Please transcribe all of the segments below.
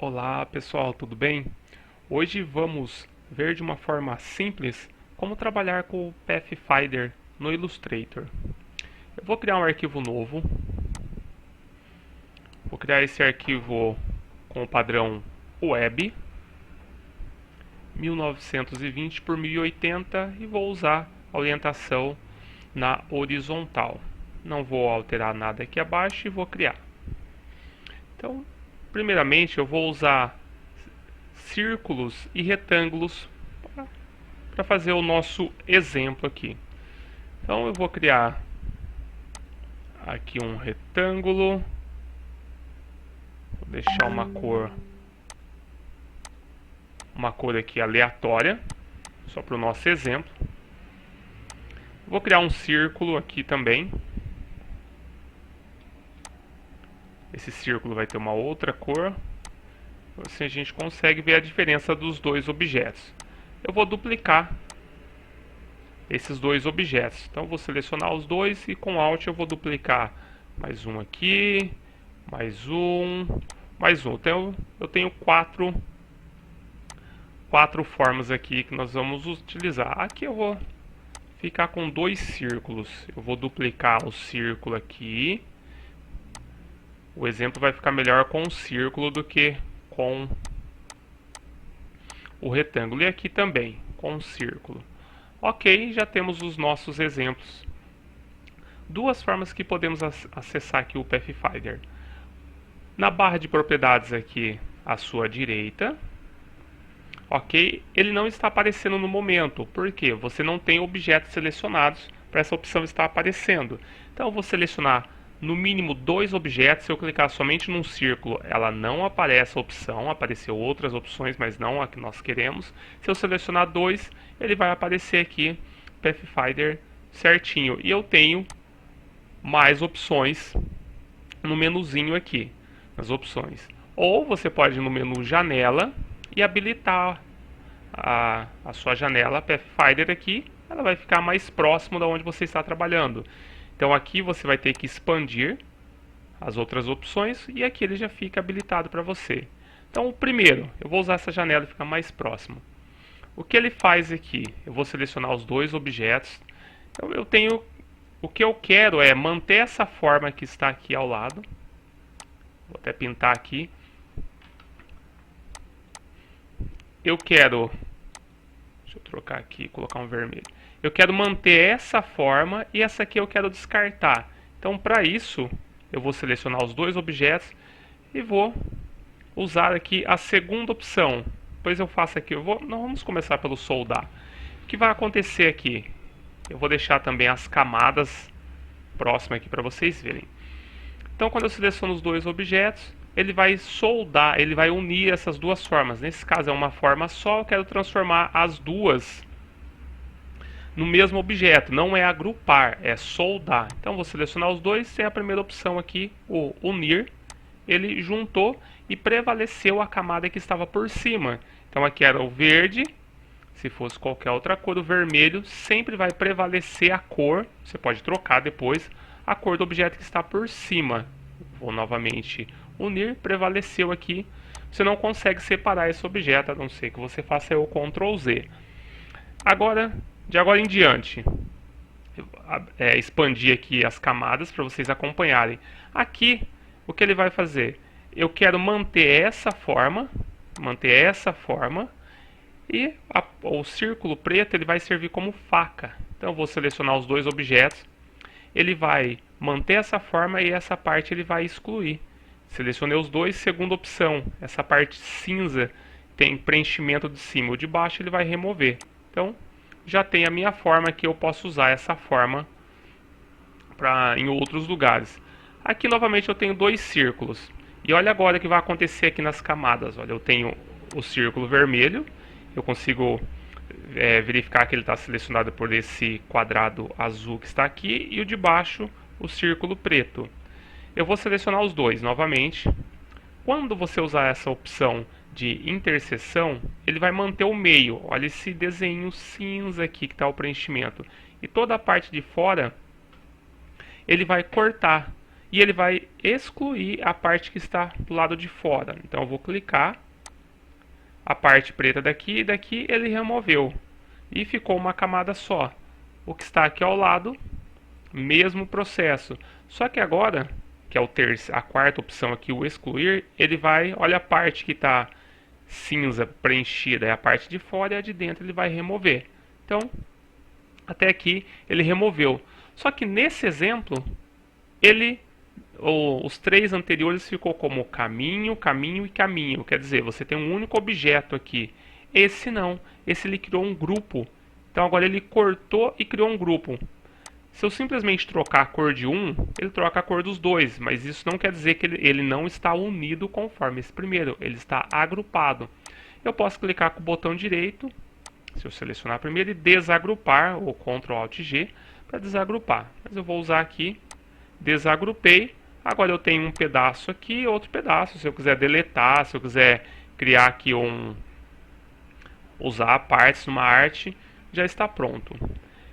Olá pessoal, tudo bem? Hoje vamos ver de uma forma simples como trabalhar com o Pathfinder no Illustrator. Eu vou criar um arquivo novo, vou criar esse arquivo com o padrão web 1920 por 1080 e vou usar a orientação na horizontal. Não vou alterar nada aqui abaixo e vou criar. Então, primeiramente eu vou usar círculos e retângulos para fazer o nosso exemplo aqui. Então eu vou criar aqui um retângulo, vou deixar uma cor aqui aleatória, só para o nosso exemplo. Vou criar um círculo aqui também. Esse círculo vai ter uma outra cor. Assim a gente consegue ver a diferença dos dois objetos. Eu vou duplicar esses dois objetos. Então vou selecionar os dois e com Alt eu vou duplicar mais um aqui, mais um, mais um. Então eu tenho quatro formas aqui que nós vamos utilizar. Aqui eu vou ficar com dois círculos. Eu vou duplicar o círculo aqui. O exemplo vai ficar melhor com o círculo do que com o retângulo. E aqui também, com o círculo. Ok, já temos os nossos exemplos. Duas formas que podemos acessar aqui o Pathfinder. Na barra de propriedades aqui à sua direita. Ok, ele não está aparecendo no momento. Por quê? Você não tem objetos selecionados para essa opção estar aparecendo. Então eu vou selecionar no mínimo dois objetos. Se eu clicar somente num círculo, ela não aparece a opção. Apareceu outras opções, mas não a que nós queremos. Se eu selecionar dois, ele vai aparecer aqui Pathfinder certinho. E eu tenho mais opções no menuzinho aqui, nas opções. Ou você pode ir no menu Janela e habilitar a sua janela Pathfinder aqui. Ela vai ficar mais próximo da onde você está trabalhando. Então aqui você vai ter que expandir as outras opções e aqui ele já fica habilitado para você. Então o primeiro, eu vou usar essa janela e ficar mais próximo. O que ele faz aqui? Eu vou selecionar os dois objetos. Então o que eu quero é manter essa forma que está aqui ao lado. Vou até pintar aqui. Eu quero, deixa eu trocar aqui e colocar um vermelho. Eu quero manter essa forma e essa aqui eu quero descartar. Então para isso eu vou selecionar os dois objetos e vou usar aqui a segunda opção. Depois eu faço aqui, nós vamos começar pelo soldar. O que vai acontecer aqui? Eu vou deixar também as camadas próximas aqui para vocês verem. Então quando eu seleciono os dois objetos, ele vai soldar, ele vai unir essas duas formas. Nesse caso é uma forma só, eu quero transformar as duas no mesmo objeto. Não é agrupar, é soldar. Então vou selecionar os dois, tem a primeira opção aqui, o unir. Ele juntou e prevaleceu a camada que estava por cima. Então aqui era o verde. Se fosse qualquer outra cor, o vermelho sempre vai prevalecer a cor. Você pode trocar depois a cor do objeto que está por cima. Vou novamente unir, prevaleceu aqui. Você não consegue separar esse objeto, a não ser que você faça o Ctrl Z. Agora, de agora em diante, expandir aqui as camadas para vocês acompanharem. Aqui, o que ele vai fazer? Eu quero manter essa forma, e o círculo preto ele vai servir como faca. Então eu vou selecionar os dois objetos. Ele vai manter essa forma e essa parte ele vai excluir. Selecionei os dois, segunda opção. Essa parte cinza tem preenchimento de cima ou de baixo, ele vai remover. Então já tem a minha forma que eu posso usar essa forma em outros lugares. Aqui novamente eu tenho dois círculos. E olha agora o que vai acontecer aqui nas camadas. Olha, eu tenho o círculo vermelho. Eu consigo verificar que ele está selecionado por esse quadrado azul que está aqui. E o de baixo, o círculo preto. Eu vou selecionar os dois novamente. Quando você usar essa opção de interseção, ele vai manter o meio. Olha esse desenho cinza aqui que está o preenchimento. E toda a parte de fora, ele vai cortar. e ele vai excluir a parte que está do lado de fora. Então eu vou clicar, a parte preta daqui e daqui ele removeu e ficou uma camada só. O que está aqui ao lado, mesmo processo. Só que agora, que é a quarta opção aqui, o excluir, ele vai, olha a parte que está cinza preenchida, é a parte de fora e a de dentro ele vai remover. Então, até aqui ele removeu. Só que nesse exemplo, os três anteriores ficou como caminho, caminho e caminho. Quer dizer, você tem um único objeto aqui. Esse não, esse ele criou um grupo. Então agora ele cortou e criou um grupo. Se eu simplesmente trocar a cor de um, ele troca a cor dos dois, mas isso não quer dizer que ele não está unido conforme esse primeiro, ele está agrupado. Eu posso clicar com o botão direito, se eu selecionar primeiro, e desagrupar, ou Ctrl Alt G, para desagrupar. Mas eu vou usar aqui, desagrupei, agora eu tenho um pedaço aqui e outro pedaço. Se eu quiser deletar, se eu quiser criar aqui usar partes numa arte, já está pronto.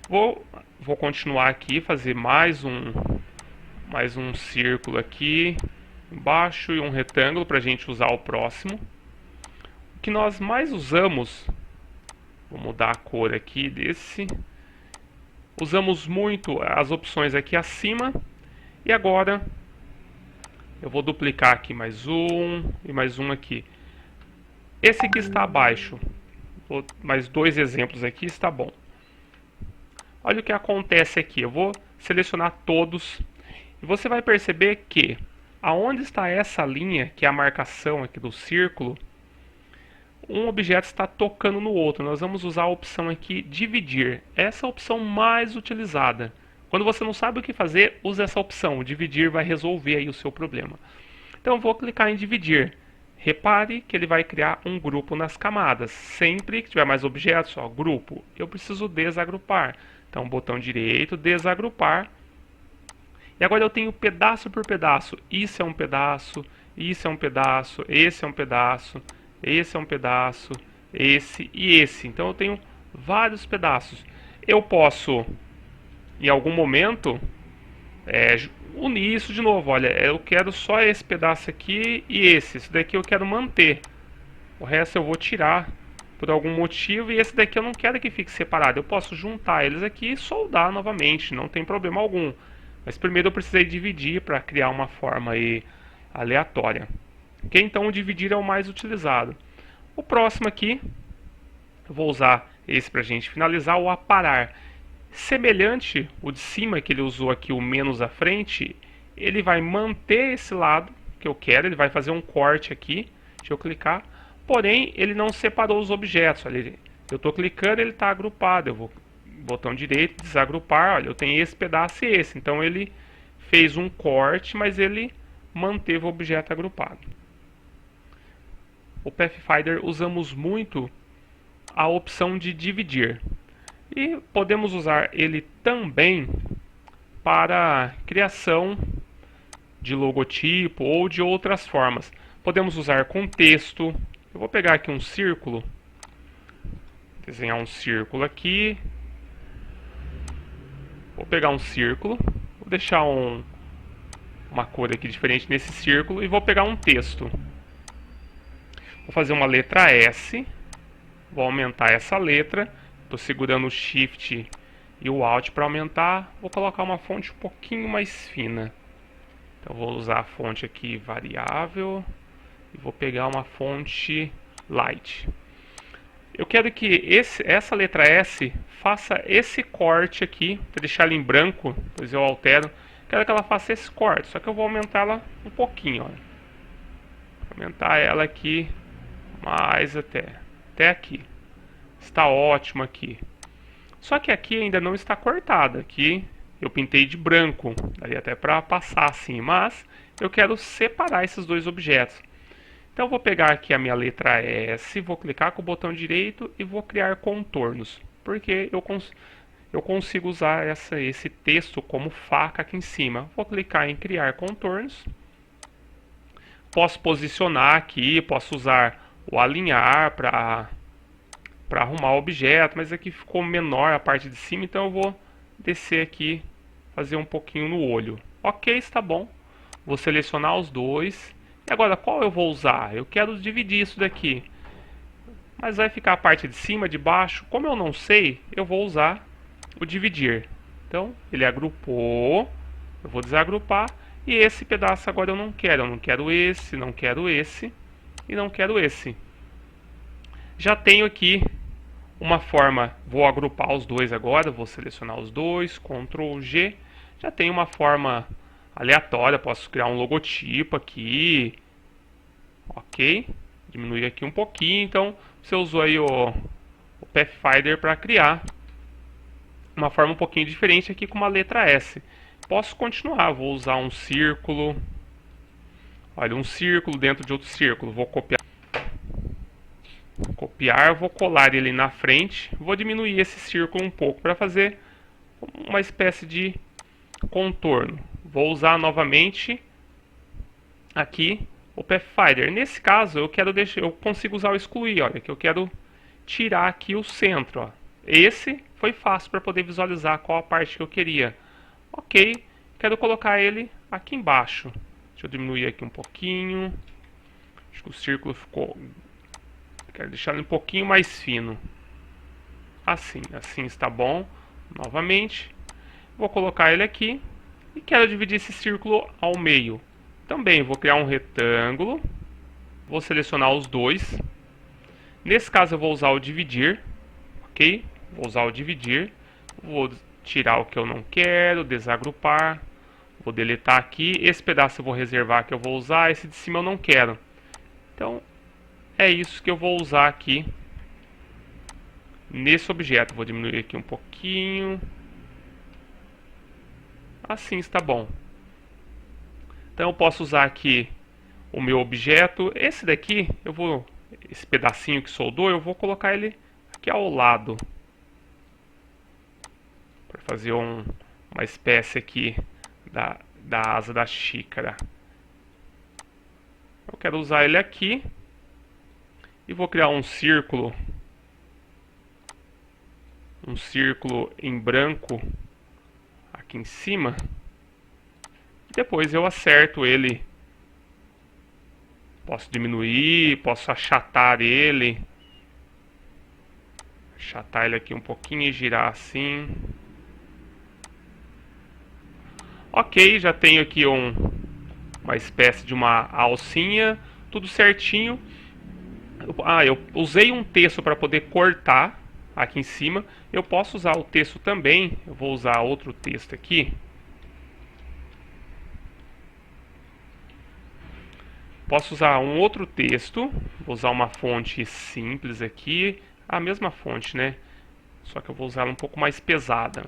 Vou continuar aqui, fazer mais um círculo aqui embaixo e um retângulo para a gente usar o próximo. O que nós mais usamos, vou mudar a cor aqui desse, usamos muito as opções aqui acima, e agora eu vou duplicar aqui mais um e mais um aqui. Esse aqui está abaixo, mais dois exemplos aqui, está bom. Olha o que acontece aqui, eu vou selecionar todos e você vai perceber que aonde está essa linha, que é a marcação aqui do círculo, um objeto está tocando no outro. Nós vamos usar a opção aqui dividir, essa é a opção mais utilizada. Quando você não sabe o que fazer, use essa opção, o dividir vai resolver aí o seu problema. Então eu vou clicar em dividir. Repare que ele vai criar um grupo nas camadas. Sempre que tiver mais objetos, ó, grupo, eu preciso desagrupar. Então, botão direito, desagrupar. E agora eu tenho pedaço por pedaço. Isso é um pedaço, isso é um pedaço, esse é um pedaço, esse é um pedaço, esse e esse. Então eu tenho vários pedaços. Eu posso, em algum momento, unir isso de novo. Olha, eu quero só esse pedaço aqui e esse. Esse daqui eu quero manter. O resto eu vou tirar por algum motivo, e esse daqui eu não quero que fique separado. Eu posso juntar eles aqui e soldar novamente, não tem problema algum. Mas primeiro eu precisei dividir para criar uma forma aí aleatória. Ok? Então o dividir é o mais utilizado. O próximo aqui, eu vou usar esse para a gente finalizar, o aparar. Semelhante o de cima, que ele usou aqui o menos à frente, ele vai manter esse lado que eu quero, ele vai fazer um corte aqui. Deixa eu clicar. Porém, ele não separou os objetos. Olha, eu estou clicando, ele está agrupado. Eu vou botão direito, desagrupar. Olha, eu tenho esse pedaço e esse. Então ele fez um corte, mas ele manteve o objeto agrupado. O Pathfinder usamos muito a opção de dividir. E podemos usar ele também para criação de logotipo ou de outras formas. Podemos usar com texto. Eu vou pegar aqui um círculo, desenhar um círculo aqui. Vou pegar um círculo, vou deixar uma cor aqui diferente nesse círculo e vou pegar um texto. Vou fazer uma letra S, vou aumentar essa letra. Estou segurando o Shift e o Alt para aumentar. Vou colocar uma fonte um pouquinho mais fina. Então vou usar a fonte aqui variável e vou pegar uma fonte light. Eu quero que essa letra S faça esse corte aqui, para deixar ela em branco, depois eu altero. Quero que ela faça esse corte, só que eu vou aumentar ela um pouquinho. Olha. Aumentar ela aqui mais até aqui. Está ótimo aqui. Só que aqui ainda não está cortada. Aqui eu pintei de branco, daria até para passar assim, mas eu quero separar esses dois objetos. Então eu vou pegar aqui a minha letra S, vou clicar com o botão direito e vou criar contornos, porque eu consigo usar esse texto como faca aqui em cima. Vou clicar em criar contornos. Posso posicionar aqui, posso usar o alinhar para arrumar o objeto, mas aqui ficou menor a parte de cima, então eu vou descer aqui, fazer um pouquinho no olho. Ok, está bom. Vou selecionar os dois. E agora, qual eu vou usar? Eu quero dividir isso daqui. Mas vai ficar a parte de cima, de baixo. Como eu não sei, eu vou usar o dividir. Então, ele agrupou. Eu vou desagrupar. E esse pedaço agora eu não quero. Eu não quero esse, não quero esse e não quero esse. Já tenho aqui uma forma. Vou agrupar os dois agora. Vou selecionar os dois. Ctrl G. Já tenho uma forma aleatória. Posso criar um logotipo aqui. Ok. Diminuir aqui um pouquinho. Então, você usou aí o Pathfinder para criar uma forma um pouquinho diferente aqui com uma letra S. Posso continuar, vou usar um círculo. Olha, um círculo dentro de outro círculo. Vou copiar, vou colar ele na frente. Vou diminuir esse círculo um pouco para fazer uma espécie de contorno. Vou usar novamente aqui o Pathfinder. Nesse caso, eu consigo usar o excluir. Olha, que eu quero tirar aqui o centro. Ó. Esse foi fácil para poder visualizar qual a parte que eu queria. Ok, quero colocar ele aqui embaixo. Deixa eu diminuir aqui um pouquinho. Acho que o círculo ficou... Quero deixar ele um pouquinho mais fino. Assim está bom. Novamente. Vou colocar ele aqui. E quero dividir esse círculo ao meio. Também vou criar um retângulo. Vou selecionar os dois. Nesse caso eu vou usar o dividir. Ok? Vou usar o dividir. Vou tirar o que eu não quero, desagrupar. Vou deletar aqui. Esse pedaço eu vou reservar que eu vou usar. Esse de cima eu não quero. Então, é isso que eu vou usar aqui nesse objeto. Vou diminuir aqui um pouquinho. Assim está bom. Então eu posso usar aqui o meu objeto. Esse daqui, esse pedacinho que soldou, eu vou colocar ele aqui ao lado. Para fazer uma espécie aqui da asa da xícara. Eu quero usar ele aqui. E vou criar um círculo. Um círculo em branco aqui em cima. Depois eu acerto ele. Posso diminuir, posso achatar ele. Achatar ele aqui um pouquinho e girar assim. Ok, já tenho aqui uma espécie de uma alcinha. Tudo certinho. Eu usei um texto para poder cortar aqui em cima. Eu posso usar o texto também. Eu vou usar outro texto aqui. Posso usar um outro texto. Vou usar uma fonte simples aqui. A mesma fonte, né? Só que eu vou usar ela um pouco mais pesada.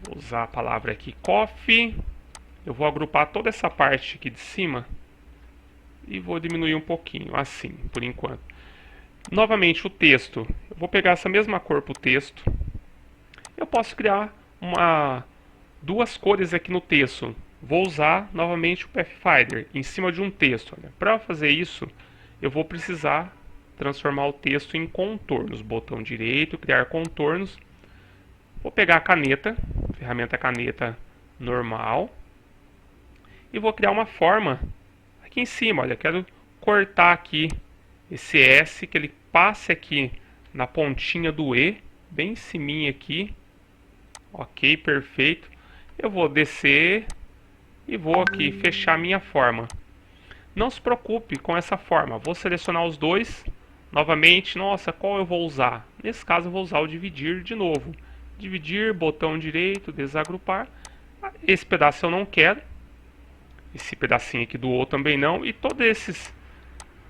Vou usar a palavra aqui coffee. Eu vou agrupar toda essa parte aqui de cima. E vou diminuir um pouquinho, assim, por enquanto. Novamente o texto. Eu vou pegar essa mesma cor para o texto. Eu posso criar duas cores aqui no texto. Vou usar novamente o Pathfinder em cima de um texto. Para fazer isso, eu vou precisar transformar o texto em contornos. Botão direito, criar contornos. Vou pegar a caneta, ferramenta caneta normal. E vou criar uma forma aqui em cima. Olha, quero cortar aqui esse S, que ele passe aqui na pontinha do E, bem em cima aqui. Ok, perfeito. Eu vou descer e vou aqui fechar minha forma. Não se preocupe com essa forma. Vou selecionar os dois. Novamente, nossa, qual eu vou usar? Nesse caso eu vou usar o dividir de novo. Dividir, botão direito, desagrupar. Esse pedaço eu não quero. Esse pedacinho aqui do O também não. E todos esses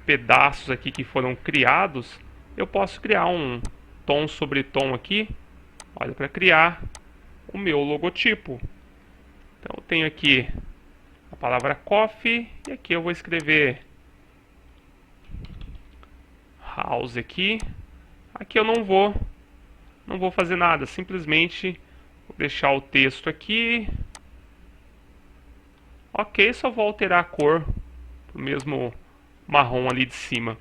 pedaços aqui que foram criados, eu posso criar um tom sobre tom aqui. Olha, para criar o meu logotipo. Então eu tenho aqui a palavra coffee. E aqui eu vou escrever house aqui. Aqui eu não vou fazer nada. Simplesmente vou deixar o texto aqui. Ok, só vou alterar a cor pro mesmo marrom ali de cima.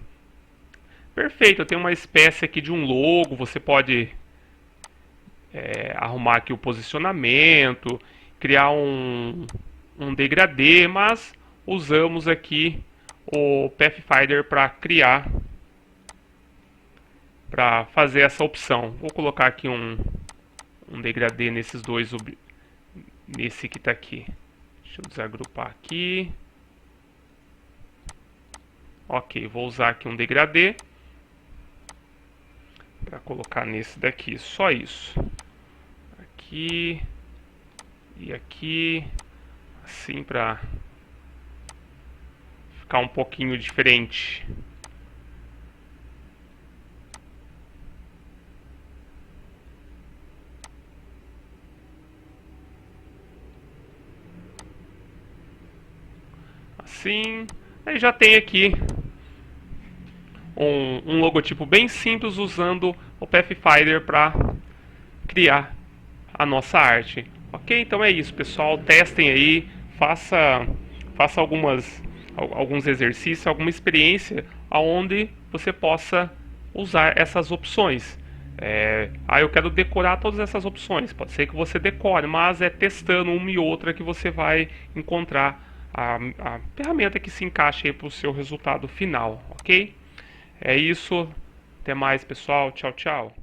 Perfeito, eu tenho uma espécie aqui de um logo. Você pode arrumar aqui o posicionamento, criar um degradê, mas usamos aqui o Pathfinder para fazer essa opção. Vou colocar aqui um degradê nesses dois, nesse que está aqui. Deixa eu desagrupar aqui. Ok, vou usar aqui um degradê para colocar nesse daqui, só isso. Aqui e aqui, assim, para ficar um pouquinho diferente. Assim, aí já tem aqui um logotipo bem simples usando o Pathfinder para criar a nossa arte. Ok? Então é isso, pessoal. Testem aí, faça alguns exercícios, alguma experiência onde você possa usar essas opções. Eu quero decorar todas essas opções. Pode ser que você decore, mas é testando uma e outra que você vai encontrar a ferramenta que se encaixe para o seu resultado final, ok? É isso. Até mais, pessoal. Tchau, tchau.